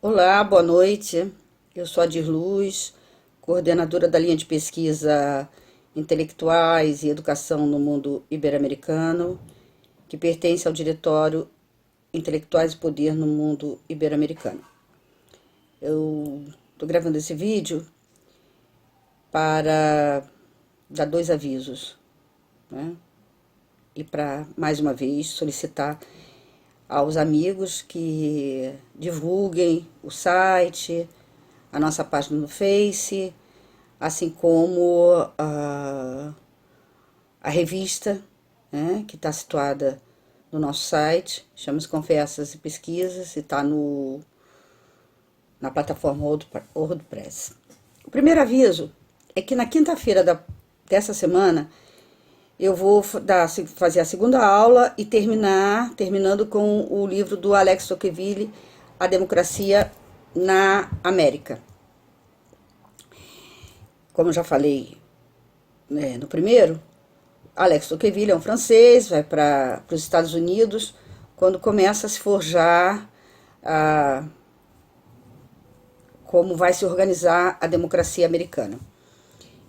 Olá, boa noite. Eu sou a Dir Luz, coordenadora da linha de pesquisa Intelectuais e Educação no Mundo Ibero-Americano, que pertence ao Diretório Intelectuais e Poder no Mundo Ibero-Americano. Eu estou gravando esse vídeo para dar dois avisos, né? E para, mais uma vez, solicitar aos amigos que divulguem o site, a nossa página no Face, assim como a revista, né, que está situada no nosso site, chama-se Conversas e Pesquisas, e está na plataforma WordPress. O primeiro aviso é que na quinta-feira dessa semana eu vou fazer a segunda aula e terminando com o livro do Alex Tocqueville, A Democracia na América. Como eu já falei no primeiro, Alex Tocqueville é um francês, vai para os Estados Unidos, quando começa a se forjar como vai se organizar a democracia americana.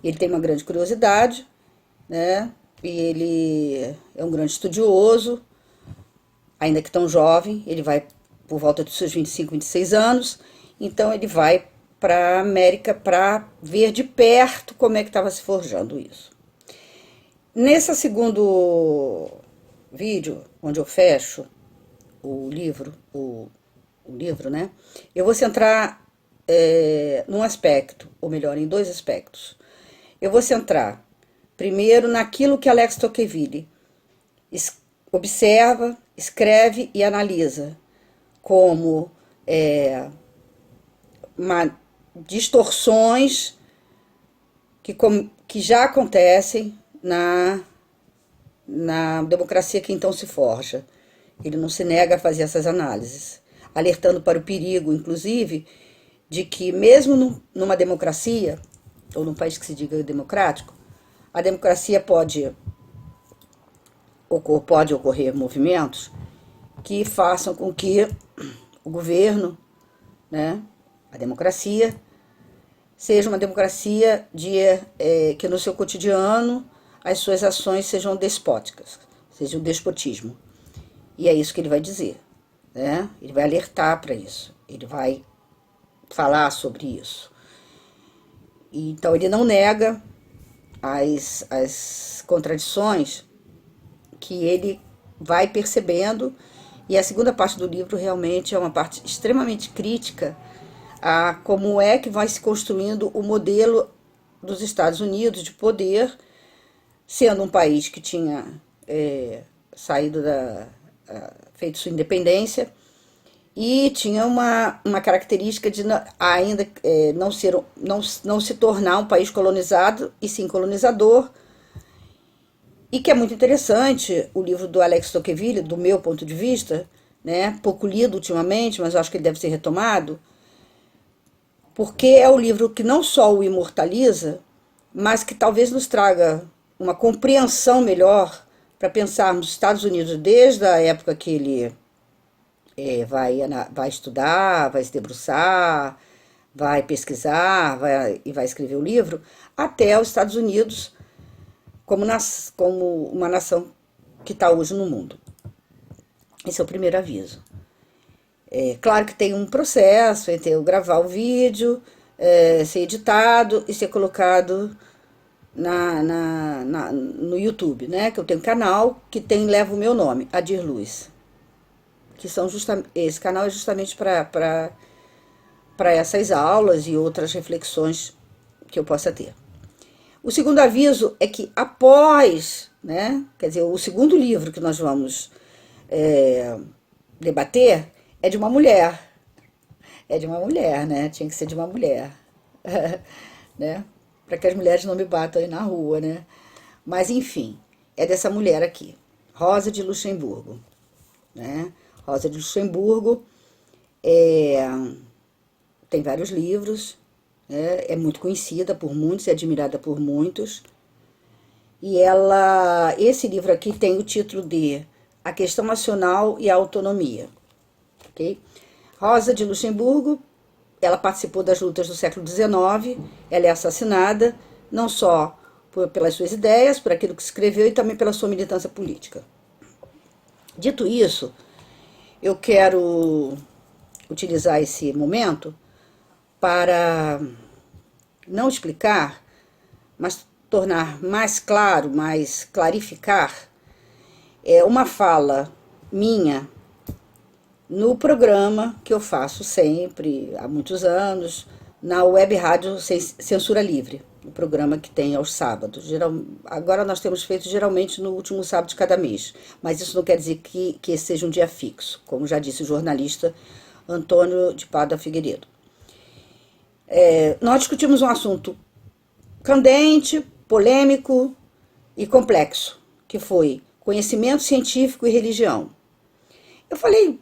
Ele tem uma grande curiosidade, né? E ele é um grande estudioso, ainda que tão jovem, ele vai por volta dos seus 25, 26 anos, então ele vai para a América para ver de perto como é que estava se forjando isso. Nesse segundo vídeo, onde eu fecho o livro, né, eu vou centrar num aspecto, ou melhor, em dois aspectos. Eu vou centrar primeiro naquilo que Alex Tocqueville observa, escreve e analisa como distorções que já acontecem na democracia que então se forja. Ele não se nega a fazer essas análises, alertando para o perigo, inclusive, de que mesmo numa democracia, ou num país que se diga democrático, a democracia pode ocorrer movimentos que façam com que o governo, né, a democracia, seja uma democracia que no seu cotidiano as suas ações sejam despóticas, seja um despotismo. E é isso que ele vai dizer, né? Ele vai alertar para isso, ele vai falar sobre isso. Então ele não nega as contradições que ele vai percebendo, e a segunda parte do livro realmente é uma parte extremamente crítica a como é que vai se construindo o modelo dos Estados Unidos de poder, sendo um país que tinha feito sua independência, e tinha uma característica de ainda não se tornar um país colonizado, e sim colonizador, e que é muito interessante o livro do Alex Tocqueville, do meu ponto de vista, né, pouco lido ultimamente, mas eu acho que ele deve ser retomado, porque é um livro que não só o imortaliza, mas que talvez nos traga uma compreensão melhor para pensarmos os Estados Unidos desde a época que ele vai estudar, vai se debruçar, vai pesquisar e vai escrever o livro, até os Estados Unidos como uma nação que está hoje no mundo. Esse é o primeiro aviso. Claro que tem um processo entre eu gravar o vídeo, ser editado e ser colocado no YouTube, né? Que eu tenho um canal que leva o meu nome, Adir Luz. Esse canal é justamente para essas aulas e outras reflexões que eu possa ter. O segundo aviso é que após, né, quer dizer, o segundo livro que nós vamos debater é de uma mulher. É de uma mulher, né? Tinha que ser de uma mulher. Né? Para que as mulheres não me batam aí na rua, né? Mas, enfim, é dessa mulher aqui, Rosa de Luxemburgo. Né? Rosa de Luxemburgo tem vários livros, é muito conhecida por muitos e admirada por muitos. E esse livro aqui tem o título de A Questão Nacional e a Autonomia. Okay? Rosa de Luxemburgo, ela participou das lutas do século XIX, ela é assassinada, não só pelas suas ideias, por aquilo que escreveu, e também pela sua militância política. Dito isso, eu quero utilizar esse momento para não explicar, mas tornar mais claro, mais clarificar, uma fala minha no programa que eu faço sempre, há muitos anos, na Web Rádio Censura Livre, o programa que tem aos sábados. Agora nós temos feito geralmente no último sábado de cada mês, mas isso não quer dizer que esse seja um dia fixo, como já disse o jornalista Antônio de Pádua Figueiredo. Nós discutimos um assunto candente, polêmico e complexo, que foi conhecimento científico e religião. Eu falei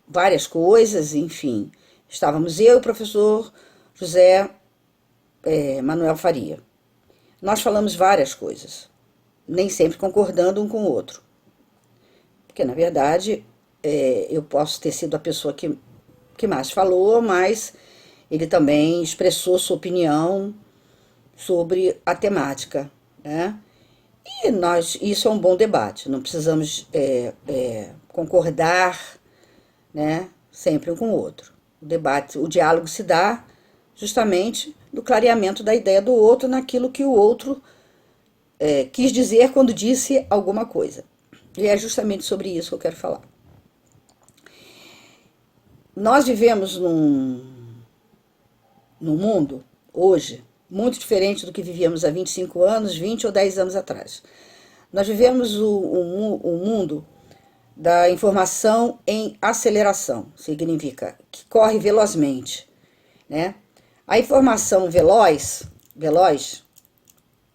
várias coisas, enfim. Estávamos eu e o professor José Manuel Faria. Nós falamos várias coisas, nem sempre concordando um com o outro. Porque, na verdade, eu posso ter sido a pessoa que mais falou, mas ele também expressou sua opinião sobre a temática, né? E isso é um bom debate, não precisamos concordar, né, sempre um com o outro. O diálogo se dá justamente do clareamento da ideia do outro naquilo que o outro quis dizer quando disse alguma coisa. E é justamente sobre isso que eu quero falar. Nós vivemos num mundo, hoje, muito diferente do que vivíamos há 25 anos, 20 ou 10 anos atrás. Nós vivemos um mundo da informação em aceleração, significa que corre velozmente, né? A informação veloz,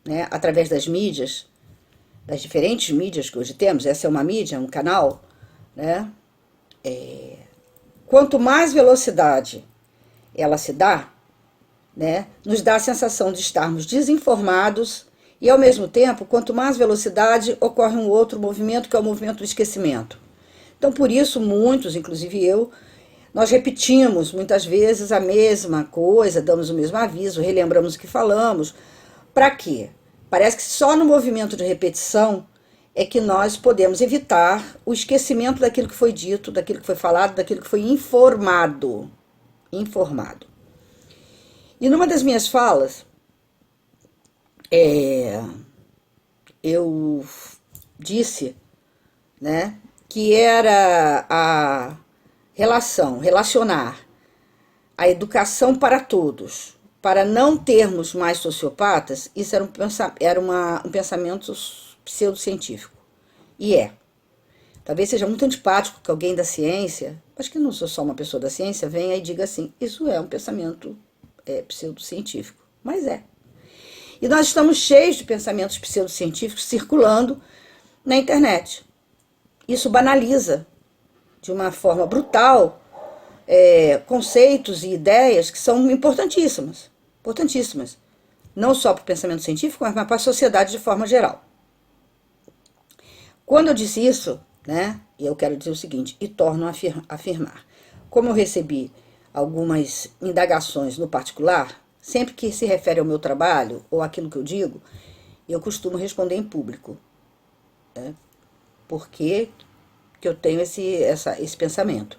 né, através das mídias, das diferentes mídias que hoje temos, essa é uma mídia, um canal, né? Quanto mais velocidade ela se dá, né, nos dá a sensação de estarmos desinformados e, ao mesmo tempo, quanto mais velocidade, ocorre um outro movimento, que é o movimento do esquecimento. Então, por isso, muitos, inclusive eu, nós repetimos muitas vezes a mesma coisa, damos o mesmo aviso, relembramos o que falamos. Para quê? Parece que só no movimento de repetição é que nós podemos evitar o esquecimento daquilo que foi dito, daquilo que foi falado, daquilo que foi informado. E numa das minhas falas, eu disse, né, que era relacionar a educação para todos, para não termos mais sociopatas. Isso era um pensamento pseudocientífico. E talvez seja muito antipático que alguém da ciência, acho que não sou só uma pessoa da ciência, venha e diga assim, isso é um pensamento pseudocientífico. Mas é. E nós estamos cheios de pensamentos pseudocientíficos circulando na internet. Isso banaliza de uma forma brutal conceitos e ideias que são importantíssimas. Não só para o pensamento científico, mas para a sociedade de forma geral. Quando eu disse isso, né, e eu quero dizer o seguinte, e torno a afirmar, como eu recebi algumas indagações no particular, sempre que se refere ao meu trabalho ou aquilo que eu digo, eu costumo responder em público. Né? Por que eu tenho esse pensamento?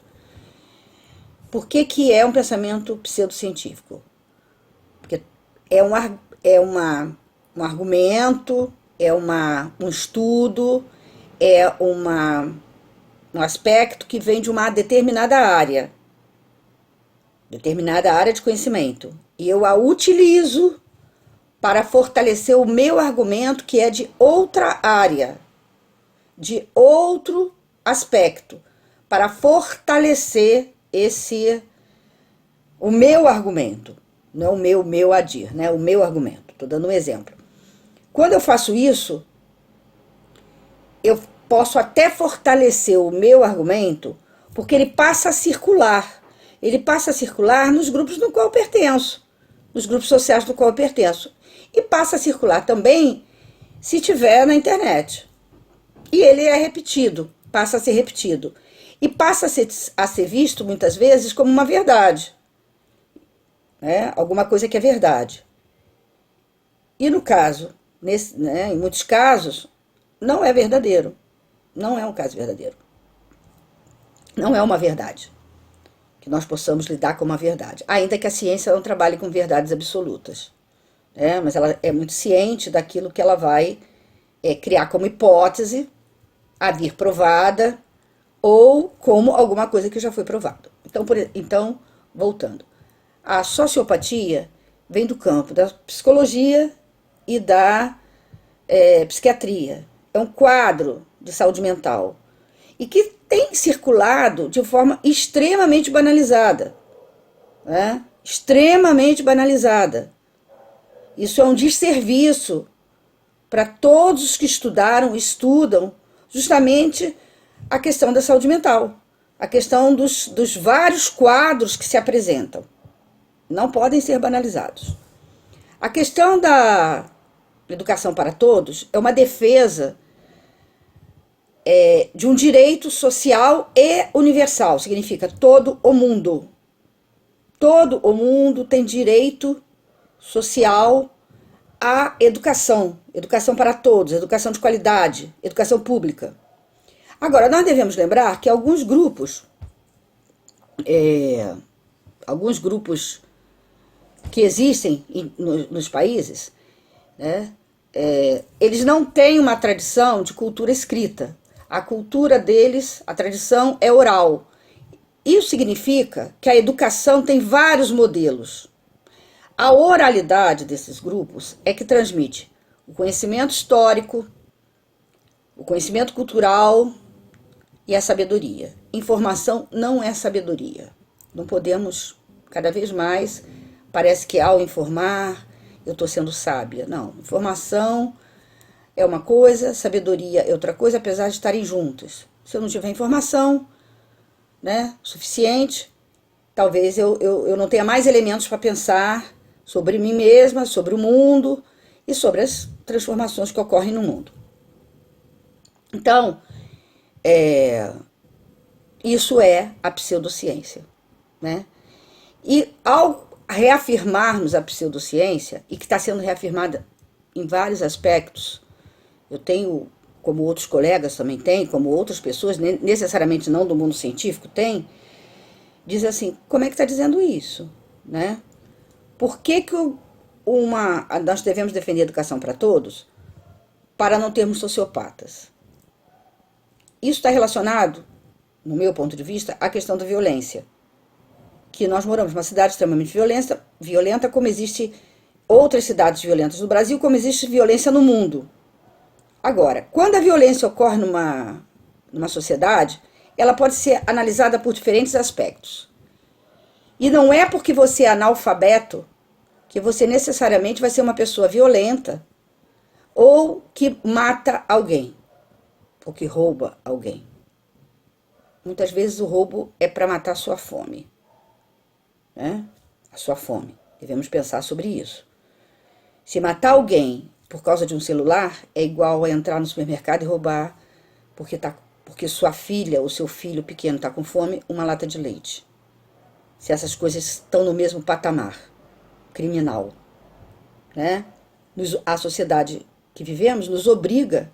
Por que é um pensamento pseudocientífico? Porque é um argumento, um estudo, um aspecto que vem de uma determinada área de conhecimento. E eu a utilizo para fortalecer o meu argumento, que é de outra área, de outro aspecto, para fortalecer o meu argumento, não o meu agir, né? O meu argumento. Estou dando um exemplo. Quando eu faço isso, eu posso até fortalecer o meu argumento, porque ele passa a circular. Ele passa a circular nos grupos no qual eu pertenço, nos grupos sociais do qual eu pertenço. E passa a circular também se tiver na internet. E ele é repetido, passa a ser repetido. e passa a ser visto, muitas vezes, como uma verdade, né? Alguma coisa que é verdade. E no caso, em muitos casos, não é verdadeiro. Não é um caso verdadeiro. Não é uma verdade. Que nós possamos lidar com uma verdade. Ainda que a ciência não trabalhe com verdades absolutas. Né? Mas ela é muito ciente daquilo que ela vai criar como hipótese, a vir provada, ou como alguma coisa que já foi provada. Então, voltando. A sociopatia vem do campo da psicologia e da psiquiatria. É um quadro de saúde mental e que tem circulado de forma extremamente banalizada, né? Extremamente banalizada. Isso é um desserviço para todos os que estudam justamente a questão da saúde mental, a questão dos vários quadros que se apresentam. Não podem ser banalizados. A questão da educação para todos é uma defesa de um direito social e universal. Significa todo o mundo. Todo o mundo tem direito social à educação. Educação para todos, educação de qualidade, educação pública. Agora, nós devemos lembrar que alguns grupos que existem nos países, né, eles não têm uma tradição de cultura escrita. A cultura deles, a tradição é oral. Isso significa que a educação tem vários modelos. A oralidade desses grupos é que transmite o conhecimento histórico, o conhecimento cultural e a sabedoria. Informação não é sabedoria. Não podemos, cada vez mais, parece que ao informar eu estou sendo sábia. Não, informação é uma coisa, sabedoria é outra coisa, apesar de estarem juntas. Se eu não tiver informação, né, suficiente, talvez eu não tenha mais elementos para pensar sobre mim mesma, sobre o mundo e sobre as transformações que ocorrem no mundo. Então, isso é a pseudociência, né? E ao reafirmarmos a pseudociência, e que está sendo reafirmada em vários aspectos, eu tenho, como outros colegas também têm, como outras pessoas, necessariamente não do mundo científico, têm, diz assim, como é que está dizendo isso, né? Por que nós devemos defender a educação para todos para não termos sociopatas? Isso está relacionado, no meu ponto de vista, à questão da violência. Que nós moramos numa cidade extremamente violenta, como existe outras cidades violentas no Brasil, como existe violência no mundo. Agora, quando a violência ocorre numa sociedade, ela pode ser analisada por diferentes aspectos. E não é porque você é analfabeto que você necessariamente vai ser uma pessoa violenta ou que mata alguém, ou que rouba alguém. Muitas vezes o roubo é para matar a sua fome, né? A sua fome. Devemos pensar sobre isso. Se matar alguém por causa de um celular é igual a entrar no supermercado e roubar porque sua filha ou seu filho pequeno está com fome, uma lata de leite. Se essas coisas estão no mesmo patamar criminal, né? A sociedade que vivemos nos obriga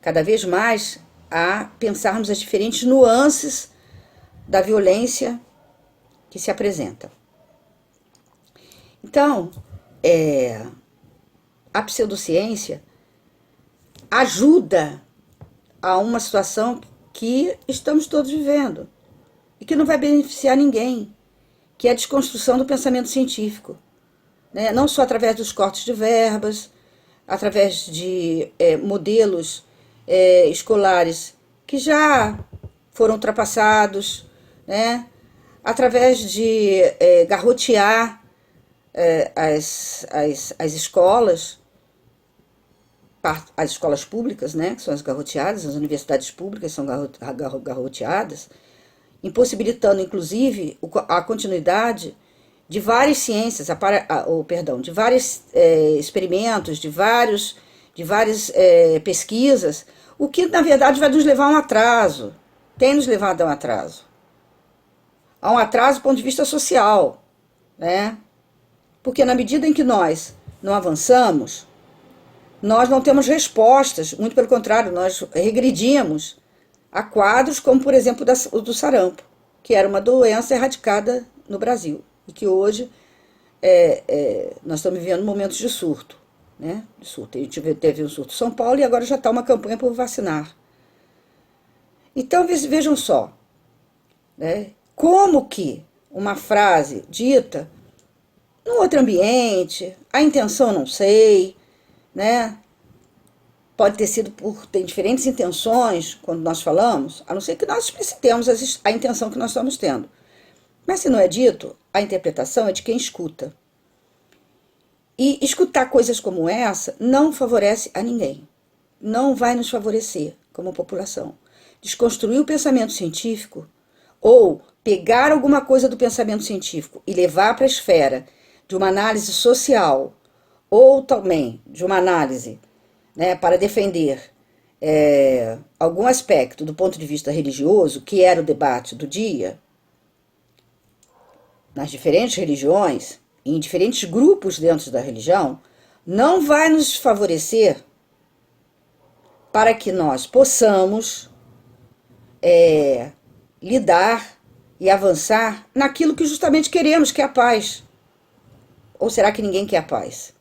cada vez mais a pensarmos as diferentes nuances da violência que se apresenta. Então, a pseudociência ajuda a uma situação que estamos todos vivendo e que não vai beneficiar ninguém, que é a desconstrução do pensamento científico, né? Não só através dos cortes de verbas, através de modelos escolares que já foram ultrapassados, né? Através de garrotear as escolas, as escolas públicas, né, que são as garroteadas, as universidades públicas são garroteadas, impossibilitando, inclusive, a continuidade de várias ciências, de vários experimentos, de várias pesquisas, o que, na verdade, vai nos levar a um atraso, tem nos levado a um atraso. A um atraso do ponto de vista social, né? Porque na medida em que nós não avançamos, nós não temos respostas, muito pelo contrário, nós regredimos a quadros como, por exemplo, o do sarampo, que era uma doença erradicada no Brasil e que hoje nós estamos vivendo momentos de surto, né? De surto. A gente teve um surto em São Paulo e agora já está uma campanha por vacinar. Então vejam só, né? Como que uma frase dita num outro ambiente, a intenção não sei, né? Pode ter sido tem diferentes intenções quando nós falamos, a não ser que nós explicitemos a intenção que nós estamos tendo. Mas se não é dito, a interpretação é de quem escuta. E escutar coisas como essa não favorece a ninguém. Não vai nos favorecer como população. Desconstruir o pensamento científico ou pegar alguma coisa do pensamento científico e levar para a esfera de uma análise social ou também de uma análise, né, para defender algum aspecto do ponto de vista religioso, que era o debate do dia, nas diferentes religiões, em diferentes grupos dentro da religião, não vai nos favorecer para que nós possamos lidar e avançar naquilo que justamente queremos, que é a paz. Ou será que ninguém quer a paz?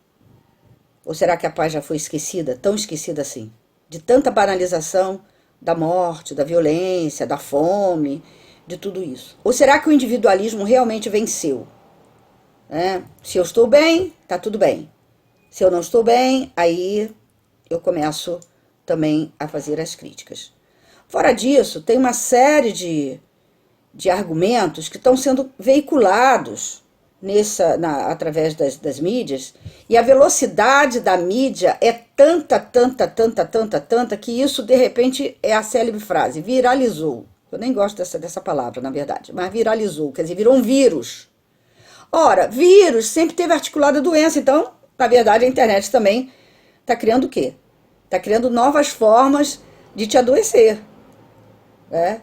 Ou será que a paz já foi esquecida, tão esquecida assim? De tanta banalização da morte, da violência, da fome, de tudo isso. Ou será que o individualismo realmente venceu? Se eu estou bem, tá tudo bem. Se eu não estou bem, aí eu começo também a fazer as críticas. Fora disso, tem uma série de argumentos que estão sendo veiculados através das mídias, e a velocidade da mídia é tanta, que isso, de repente, é a célebre frase, viralizou. Eu nem gosto dessa palavra, na verdade, mas viralizou, quer dizer, virou um vírus. Ora, vírus sempre teve articulada doença, então, na verdade, a internet também está criando o quê? Está criando novas formas de te adoecer. Né?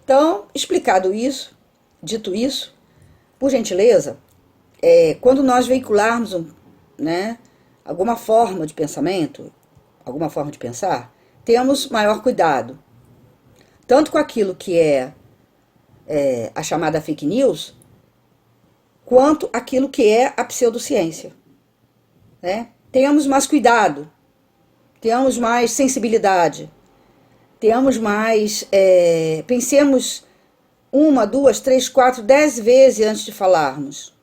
Então, explicado isso, dito isso, por gentileza, quando nós veicularmos alguma forma de pensamento, alguma forma de pensar, temos maior cuidado, tanto com aquilo que é a chamada fake news, quanto aquilo que é a pseudociência. Né? Tenhamos mais cuidado, tenhamos mais sensibilidade, tenhamos mais, pensemos 1, 2, 3, 4, 10 vezes antes de falarmos.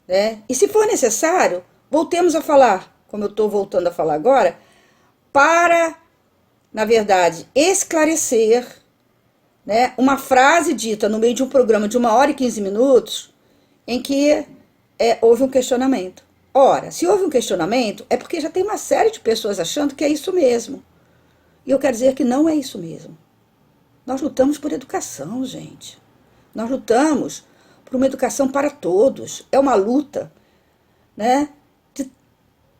Né? E se for necessário, voltemos a falar, como eu estou voltando a falar agora, para, na verdade, esclarecer, né, uma frase dita no meio de um programa de 1h15, em que houve um questionamento. Ora, se houve um questionamento, é porque já tem uma série de pessoas achando que é isso mesmo. E eu quero dizer que não é isso mesmo. Nós lutamos por educação, gente. Nós lutamos por uma educação para todos. É uma luta, né,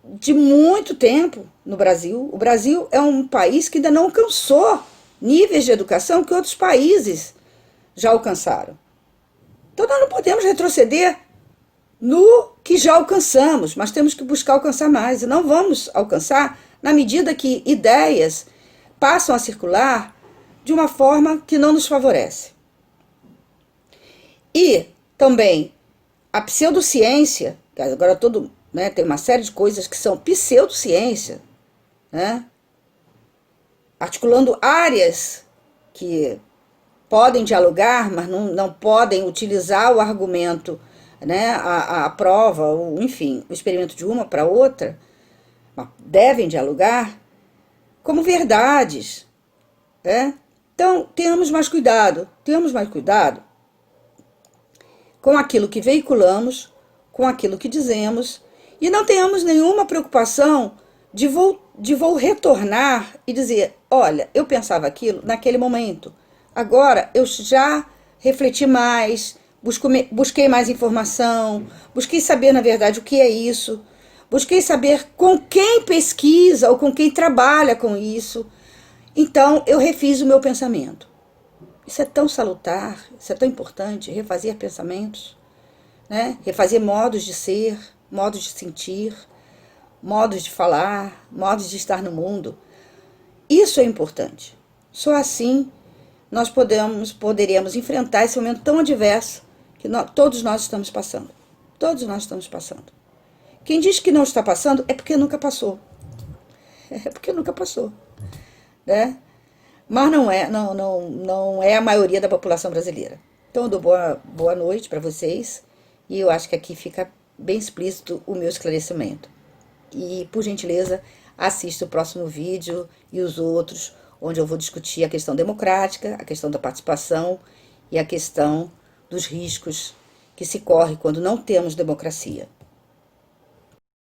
de muito tempo no Brasil. O Brasil é um país que ainda não alcançou níveis de educação que outros países já alcançaram. Então nós não podemos retroceder no que já alcançamos, mas temos que buscar alcançar mais. E não vamos alcançar na medida que ideias passam a circular de uma forma que não nos favorece. E também a pseudociência, que agora tem uma série de coisas que são pseudociência, né? Articulando áreas que podem dialogar, mas não podem utilizar o argumento, né, a prova, enfim, o experimento de uma para outra, mas devem dialogar como verdades. Né? Então, tenhamos mais cuidado com aquilo que veiculamos, com aquilo que dizemos, e não tenhamos nenhuma preocupação de vou retornar e dizer, olha, eu pensava aquilo naquele momento, agora eu já refleti mais, busquei mais informação, busquei saber, na verdade, o que é isso, busquei saber com quem pesquisa ou com quem trabalha com isso, então eu refiz o meu pensamento. Isso é tão salutar, isso é tão importante, refazer pensamentos, né? Refazer modos de ser, modos de sentir, modos de falar, modos de estar no mundo. Isso é importante. Só assim nós poderíamos enfrentar esse momento tão adverso que todos nós estamos passando. Todos nós estamos passando. Quem diz que não está passando é porque nunca passou. É porque nunca passou, né? Mas não é a maioria da população brasileira. Então eu dou boa noite para vocês e eu acho que aqui fica bem explícito o meu esclarecimento. E, por gentileza, assista o próximo vídeo e os outros, onde eu vou discutir a questão democrática, a questão da participação e a questão dos riscos que se corre quando não temos democracia.